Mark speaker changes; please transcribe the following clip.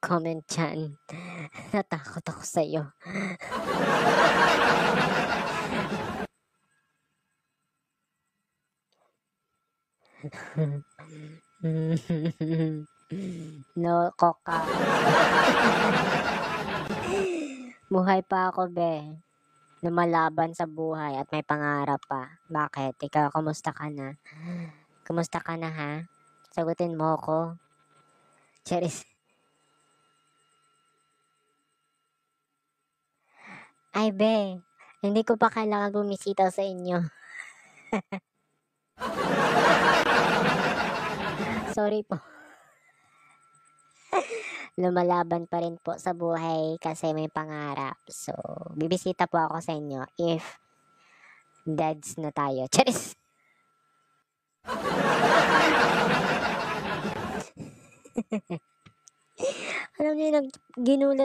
Speaker 1: mag-comment dyan. Natakot ako sa'yo. Loko ka. Buhay pa ako, be. Lumalaban sa buhay at may pangarap pa. Bakit? Ikaw, kumusta ka na? Kumusta ka na, ha? Sagutin mo ko. Charis. Ay, be. Hindi ko pa kailangan bumisita sa inyo. Sorry po. Lumalaban pa rin po sa buhay kasi may pangarap. So, bibisita po ako sa inyo if dads na tayo. Charis! Alam niyo, ginulat